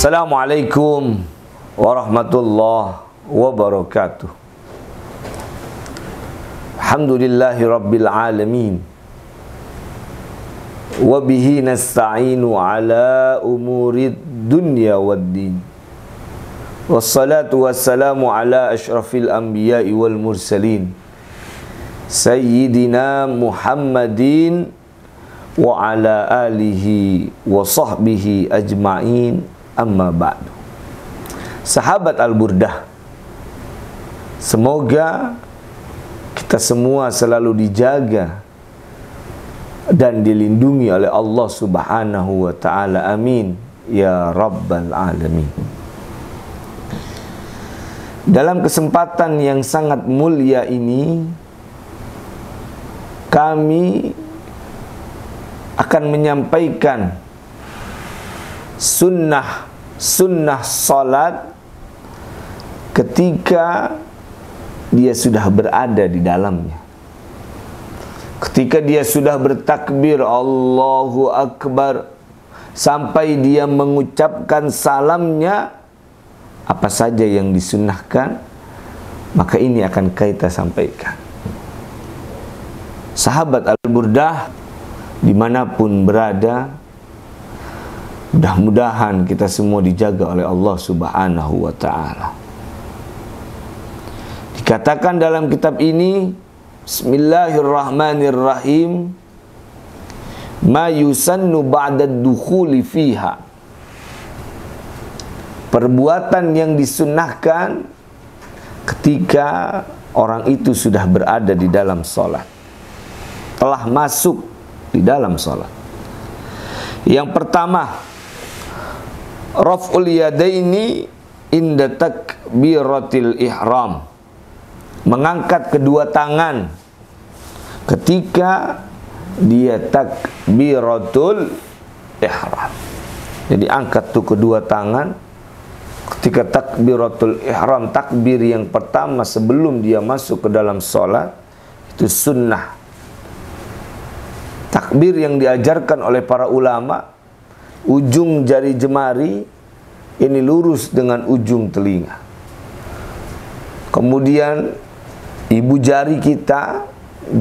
Assalamualaikum warahmatullahi wabarakatuh. Alhamdulillahi rabbil alamin. Wa bihi nasta'inu ala umurid dunya waddin. Wassalatu wassalamu ala ashrafil anbiya'i wal mursalin Sayyidina Muhammadin wa ala alihi wa sahbihi ajma'in, amma ba'du. Sahabat Al-Burdah, semoga kita semua selalu dijaga dan dilindungi oleh Allah Subhanahu wa ta'ala. Amin ya rabbal alamin. Dalam kesempatan yang sangat mulia ini, kami akan menyampaikan sunnah salat ketika dia sudah berada di dalamnya. Ketika dia sudah bertakbir Allahu Akbar sampai dia mengucapkan salamnya, apa saja yang disunnahkan, maka ini akan kita sampaikan. Sahabat Al-Burdah dimanapun berada, mudah-mudahan kita semua dijaga oleh Allah Subhanahu wa ta'ala. Dikatakan dalam kitab ini, Bismillahirrahmanirrahim, ma yusannu ba'da dukhuli fiha. Perbuatan yang disunnahkan ketika orang itu sudah berada di dalam sholat, telah masuk di dalam sholat. Yang pertama, raf'ul yadaini inda takbiratil ihram, mengangkat kedua tangan ketika dia takbiratul ihram. Jadi angkat tuh kedua tangan ketika takbiratul ihram, takbir yang pertama sebelum dia masuk ke dalam sholat. Itu sunnah. Takbir yang diajarkan oleh para ulama, ujung jari jemari ini lurus dengan ujung telinga. Kemudian ibu jari kita,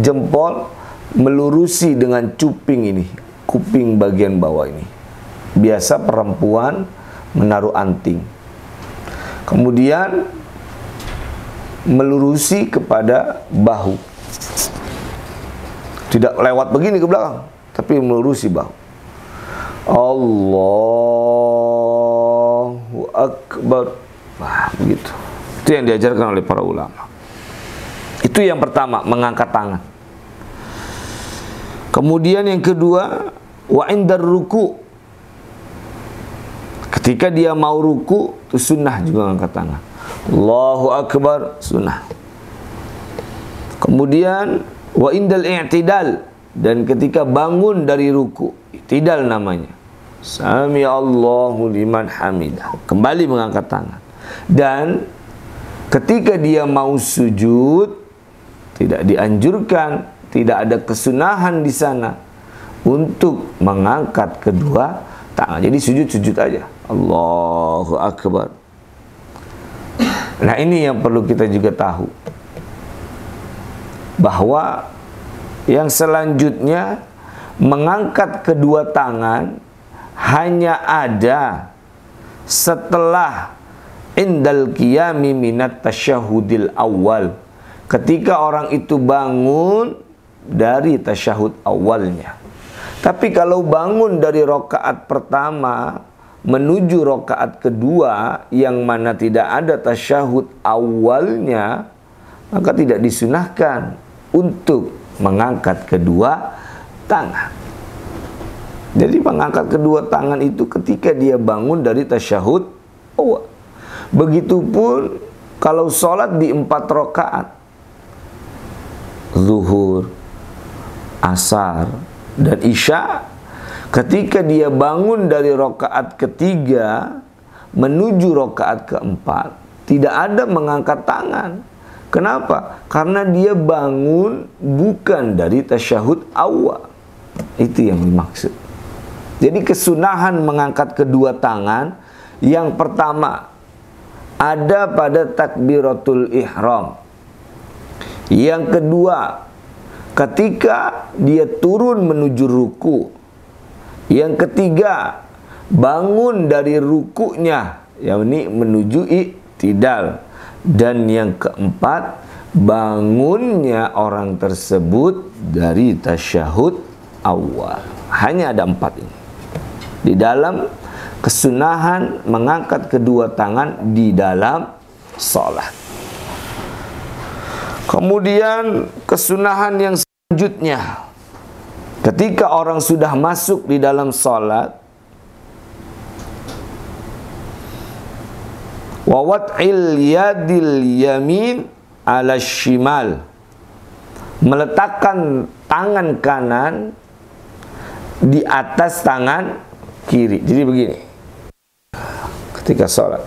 jempol, melurusi dengan cuping ini, kuping bagian bawah ini. Biasa perempuan menaruh anting. Kemudian melurusi kepada bahu. Tidak lewat begini ke belakang, tapi melurusi bahu. Allahu Akbar. Nah, begitu. Itu yang diajarkan oleh para ulama. Itu yang pertama, mengangkat tangan. Kemudian yang kedua, wa indar ruku'. Ketika dia mau ruku, itu sunnah juga angkat tangan. Allahu Akbar, sunnah. Kemudian wa indal i'tidal, dan ketika bangun dari ruku, i'tidal namanya. Sami Allahu liman hamidah, kembali mengangkat tangan. Dan ketika dia mau sujud, tidak dianjurkan, tidak ada kesunahan di sana untuk mengangkat kedua tangan. Jadi sujud aja. Allahu Akbar. Nah, ini yang perlu kita juga tahu, bahwa yang selanjutnya mengangkat kedua tangan hanya ada setelah indal qiyami minat tasyahudil awal, ketika orang itu bangun dari tasyahud awalnya. Tapi kalau bangun dari rakaat pertama menuju rakaat kedua yang mana tidak ada tasyahud awalnya, maka tidak disunahkan untuk mengangkat kedua tangan. Jadi mengangkat kedua tangan itu ketika dia bangun dari tasyahud awal. Begitupun kalau sholat di 4 rakaat, zuhur, asar, dan isya, ketika dia bangun dari rakaat ketiga menuju rakaat keempat, tidak ada mengangkat tangan. Kenapa? Karena dia bangun bukan dari tasyahud awal. Itu yang dimaksud. Jadi kesunahan mengangkat kedua tangan Yang pertama ada pada takbiratul ihram. Yang kedua ketika dia turun menuju ruku. Yang ketiga bangun dari rukunya, yakni menuju i'tidal. Dan yang keempat bangunnya orang tersebut dari tasyahud awal. Hanya ada 4 ini di dalam kesunahan mengangkat kedua tangan di dalam sholat. Kemudian kesunahan yang selanjutnya, ketika orang sudah masuk di dalam sholat, wa wad'il yadil yamin ala shimal, meletakkan tangan kanan di atas tangan kiri. Jadi begini, ketika sholat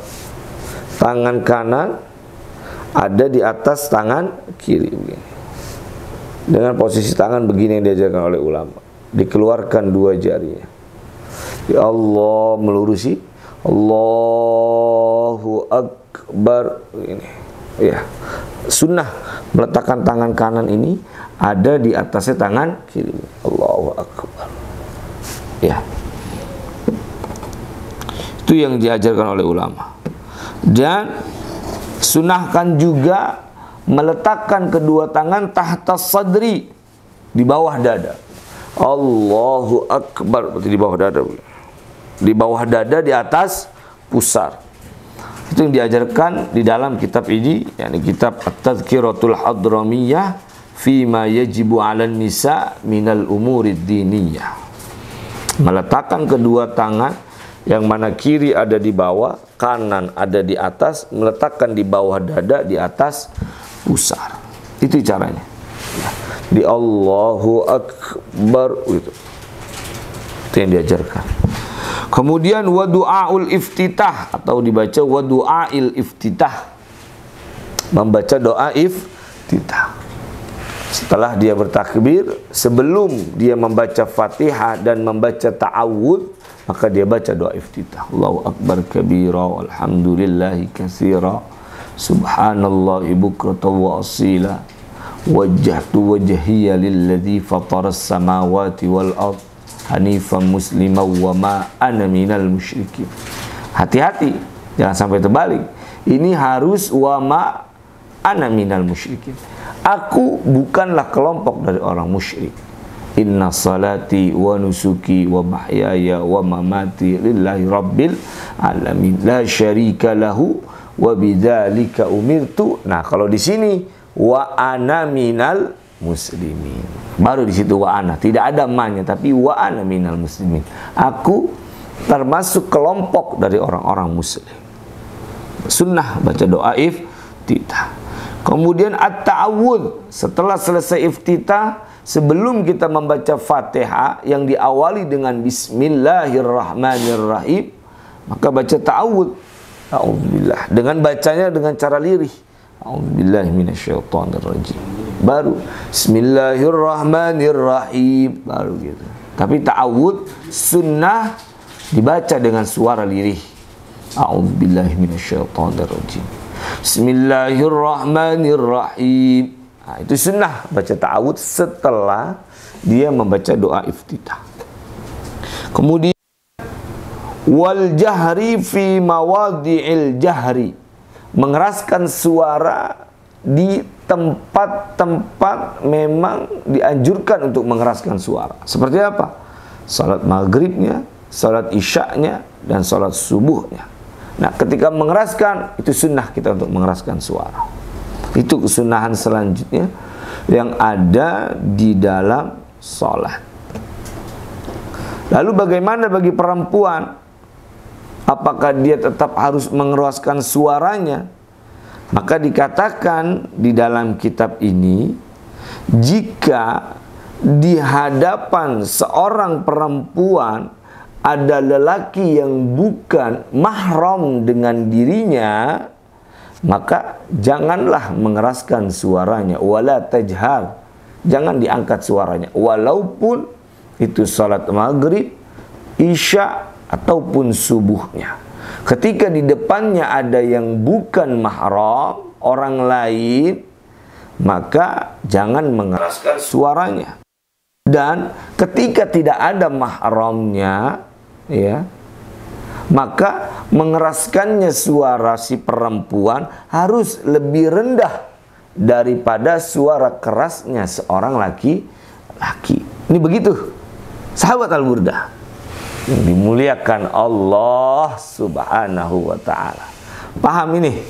tangan kanan ada di atas tangan kiri begini. Dengan posisi tangan begini yang diajarkan oleh ulama. Dikeluarkan 2 jarinya. Ya Allah, melurusi. Allahu Akbar. Ini. Ya. Sunnah meletakkan tangan kanan ini ada di atasnya tangan kiri. Allahu Akbar. Ya. Itu yang diajarkan oleh ulama. Dan sunahkan juga meletakkan kedua tangan tahta sadri, di bawah dada. Allahu Akbar, berarti di bawah dada. Di bawah dada, di atas pusar. Itu yang diajarkan di dalam kitab ini, yakni kitab At-Tadhkiratul Hadramiyah Fima yajibu 'alan nisa minal umurid diniyah. Meletakkan kedua tangan, yang mana kiri ada di bawah, kanan ada di atas, meletakkan di bawah dada, di atas pusar. Itu caranya. Di Allahu Akbar itu. Itu yang diajarkan. Kemudian wa du'aul iftitah, atau dibaca wa du'ail iftitah. Membaca doa iftitah. Setelah dia bertakbir, sebelum dia membaca Fatihah dan membaca ta'awudz, maka dia baca doa iftitah. Allahu Akbar kabira walhamdulillahi katsira subhanallahi bukratan wa asila wajjahtu wajhiya lilladzi fataras samawati wal ard hanifan musliman wa ma ana minal musyrikin. Hati-hati, jangan sampai terbalik. Ini harus wa ma ana minal musyrikin. Aku bukanlah kelompok dari orang musyrik. Inna salati wa nusuki wa mahyaya wa mamati lillahi rabbil alamin la syarika lahu wa bidzalika umirtu. Nah, kalau di sini wa ana minal muslimin, baru di situ wa ana, tidak ada ma-nya, tapi wa ana minal muslimin. Aku termasuk kelompok dari orang-orang muslim. Sunnah baca doa iftitah. Kemudian at-ta'awudz, setelah selesai iftitah, sebelum kita membaca Fatihah yang diawali dengan Bismillahirrahmanirrahim, maka baca ta'awudz. A'udzubillah, dengan bacanya dengan cara lirih. A'udzubillahi minasyaitonirrajim. Baru Bismillahirrahmanirrahim, baru gitu. Tapi ta'awudz sunnah dibaca dengan suara lirih. A'udzubillahi minasyaitonirrajim. Bismillahirrahmanirrahim. Nah, itu sunnah baca ta'awudz setelah dia membaca doa iftitah. Kemudian wal jahri fi mawadhi'il jahri, mengeraskan suara di tempat-tempat memang dianjurkan untuk mengeraskan suara. Seperti apa? Salat maghribnya, salat isyaknya, dan salat subuhnya. Nah, ketika mengeraskan, itu sunnah kita untuk mengeraskan suara. Itu kesunahan selanjutnya yang ada di dalam sholat. Lalu bagaimana bagi perempuan? Apakah dia tetap harus mengeraskan suaranya? Maka dikatakan di dalam kitab ini, jika di hadapan seorang perempuan ada lelaki yang bukan mahram dengan dirinya, maka janganlah mengeraskan suaranya. Wala tajhar, jangan diangkat suaranya, walaupun itu salat maghrib, isya, ataupun subuhnya. Ketika di depannya ada yang bukan mahram, orang lain, maka jangan mengeraskan suaranya. Dan ketika tidak ada mahramnya, ya, maka mengeraskannya suara si perempuan harus lebih rendah daripada suara kerasnya seorang laki-laki. Ini begitu, sahabat Al-Burdah yang dimuliakan Allah Subhanahu wa ta'ala. Paham ini?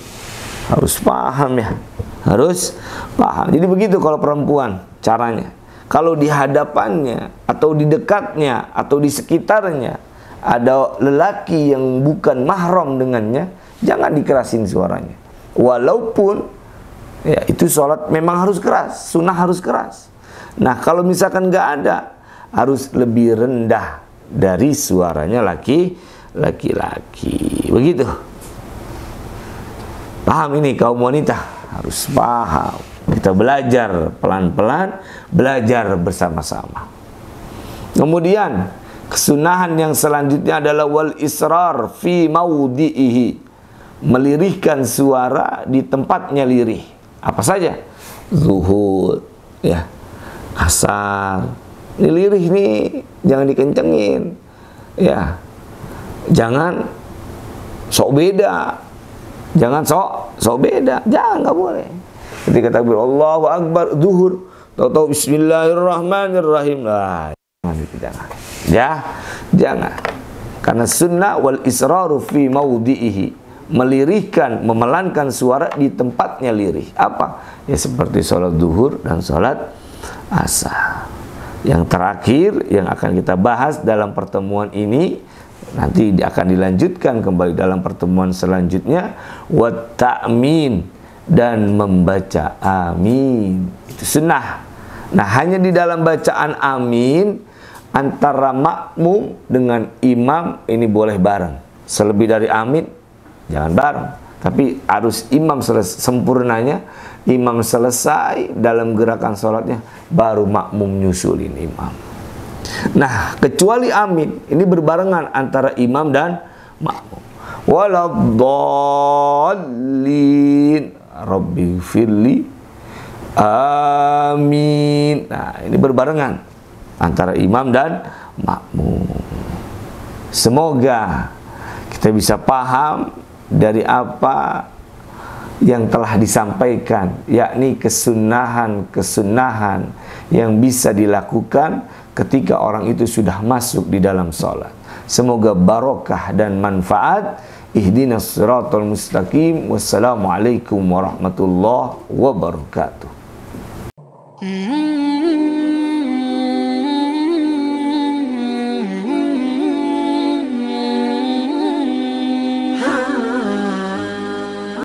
Harus paham ya. Harus paham. Jadi begitu kalau perempuan caranya. Kalau di hadapannya atau di dekatnya atau di sekitarnya ada lelaki yang bukan mahram dengannya, jangan dikerasin suaranya. Walaupun ya itu sholat memang harus keras, sunnah harus keras. Nah kalau misalkan nggak ada, harus lebih rendah dari suaranya laki-laki. Begitu. Paham ini kaum wanita? Harus paham. Kita belajar pelan-pelan, belajar bersama-sama. Kemudian kesunahan yang selanjutnya adalah wal israr fi maudhi'ihi, melirihkan suara di tempatnya lirih. Apa saja? Zuhur, ya, asar. Ini lirih nih, jangan dikencengin. Ya. Jangan sok beda. Jangan sok beda. Jangan, nggak boleh. Ketika takbir Allahu Akbar zuhur, tahu bismillahirrahmanirrahim. Nah, jangan. Ya, jangan. Karena sunnah wal israru fi maudhi'ihi, melirihkan, memelankan suara di tempatnya lirih. Apa? Ya seperti sholat zuhur dan sholat asar. Yang terakhir yang akan kita bahas dalam pertemuan ini, nanti akan dilanjutkan kembali dalam pertemuan selanjutnya, wat ta'min, dan membaca amin. Itu sunnah. Nah, hanya di dalam bacaan amin antara makmum dengan imam ini boleh bareng. Selebih dari amin jangan bareng. Tapi harus imam sempurnanya, imam selesai dalam gerakan sholatnya, baru makmum nyusulin imam. Nah, kecuali amin ini berbarengan antara imam dan makmum. Waladdallin Rabbi firli amin. Nah, ini berbarengan antara imam dan makmum. Semoga kita bisa paham dari apa yang telah disampaikan, yakni kesunahan-kesunahan yang bisa dilakukan ketika orang itu sudah masuk di dalam sholat. Semoga barokah dan manfaat. Ihdinas siratal mustaqim. Wassalamualaikum warahmatullahi wabarakatuh.